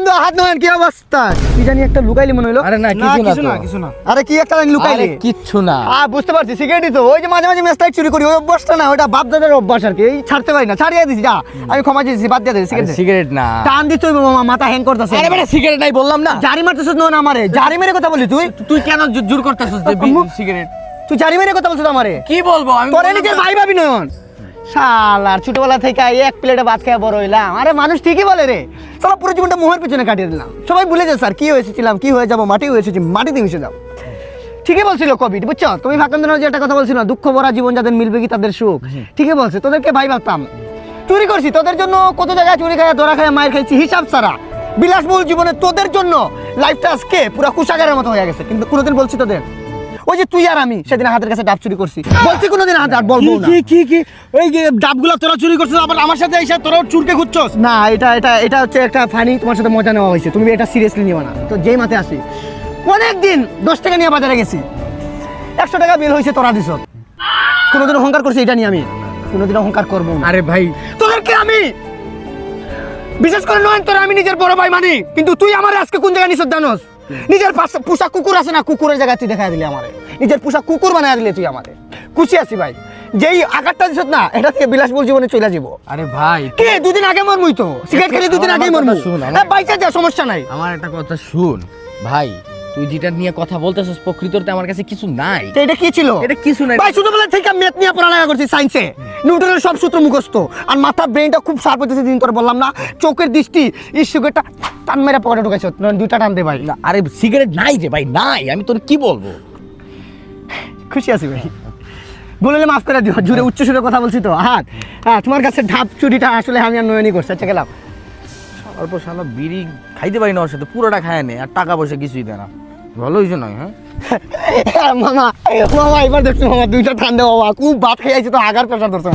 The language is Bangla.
বন্ধু হাত নয় কি অবস্থা? কি জানি একটা লুকাইলি মনে হলো। আরে না কিছু না। আরে কি একটা লুকাইলি? কিচ্ছু না। বুঝতে পারছি, সিগারেটই তো। ওই যে মাঝে মাঝে মেস লাইট চুরি করি, ওই অভ্যাসটা না, ওটা বাপ দাদার অভ্যাস আর কি। এই ছাড়তে পারি না, ছাড়িয়ে দিছি। যা, আমি ক্ষমা চেয়েছি, বাদ দিয়ে দে সিগারেট। সিগারেট না, টান দিতে হইব মামা, মাথা হ্যাং করতেছে। আরে বেটা সিগারেট নাই বললাম না। জারি মারতেছিস না আমারে, জারি মেরে কথা বলি তুই। তুই কেন জোর করতেছিস যে সিগারেট? তুই জারি মেরে কথা বলছিস আমারে। কি বলবো আমি? তোরে নিজের ভাই ভাবি নয়ন। শালার ছোটবেলা থেকে এক প্লেটে ভাত খেয়ে বড় হইলাম। আরে মানুষ ঠিকই বলে রে, চলো পুরো জীবনটা মোহের পিছনে কাটিয়ে দিলাম। সবাই ভুলে যায় স্যার কি হয়েছিলাম, কি হয়ে যাবো, মাটি হয়েছি, মাটিতে মিশে যাও। ঠিকই বলছিল কবি, বুঝছো? তুমি ফাঁকান যে একটা কথা বলছিল না, দুঃখ ভরা জীবন যাদের মিলবে কি তাদের সুখ। ঠিকই বলছে, তোদেরকে ভাই ভাবতাম। চুরি করছি তোদের জন্য, কত জায়গায় চুরি খায়, ধরা খায়, মায়ের খাইছি হিসাব ছাড়া। বিলাসবহুল জীবনে তোদের জন্য লাইফটা আজকে পুরো কুশাগারের মতো হয়ে গেছে। কিন্তু কোনোদিন বলছি তোদের, ওই যে তুই আর আমি সেদিন হাতের কাছে ডাব চুরি করছি, বলছি কোনোদিন হাত বলবো না। কি ওই যে ডাবগুলা তোরা চুরি করছিস, আবার আমার সাথে এসে তোরা চুরকে খুঁজছস? না, এটা হচ্ছে একটা ফানি, তোমার সাথে মজা নেওয়া হয়েছে, তুমি এটা সিরিয়াসলি নিও না। তো যেই মাথায় আসি, অনেকদিন 10 টাকা নিয়ে বাজারে গেছি, 100 টাকা বিল হয়েছে, তোরা দিছ। কোনোদিন অহংকার করছি এটা নিয়ে আমি? কোনোদিন অহংকার করবো না। আরে ভাই তোদেরকে আমি বিশেষ করে নয়, তোরা আমি নিজের বড় ভাই মানি, কিন্তু তুই আমার আজকে কোন জায়গায় নিছ জানোস? নিজের পোশাক কুকুর আছে না, কুকুরের জায়গায় তুই দেখা দিলি আমারে, নিজের পোশাক কুকুর বানায় দিলে তুই আমারে। খুশি আছি ভাই, যেই আকারটা দিছ না, এটা থেকে বিলাসবহুল জীবনে চলে যাবো। আরে ভাই কে দুদিন আগে মরমুই তো, সিগারেট খেলে দুদিন আগেই মরমু। বাইচা যা, সমস্যা নাই। আমার একটা কথা শুন ভাই, তুই যেটা নিয়ে কথা বলতেছিস প্রকৃততে আমার কাছে কিছু নাই। তো এটা কি ছিল? এটা কিছু নাই ভাই, ছোটবেলা থেকে ম্যাথ নিয়ে পড়ালেখা করছি, সায়েন্সে নিউটনের সব সূত্র মুখস্থ, আর মাথার ব্রেনটা খুব শার্প হতেছে দিন তোর বললাম না। চোখের দৃষ্টি, এই সুগারটা টান মেরে পকেটে ঢুকেছ, দুইটা টান দে ভাই। না, আরে সিগারেট নাই রে ভাই, নাই। আমি তোর কি বলবো? খুশি আছি ভাই, বললে মাফ করে দিও, জুড়ে উচ্চ সুরে কথা বলছি তো। হ্যাঁ, তোমার কাছে ঢাপ চুরিটা আসলে আমি আর নয়নই করছি। আচ্ছা গেলাম। অল্প শালা বিড়ি খাইতে পারি না ওর সাথে, পুরোটা খায় নে, আর টাকা পয়সা কিছুই দেয় না। ভালো হয়েছে নয়? হ্যাঁ মামা এবার দেখছো মামা, দুইটা টান দে বাবা, খুব ভাত খেয়ে আইছি তো, আগার প্রেশার ধরছে।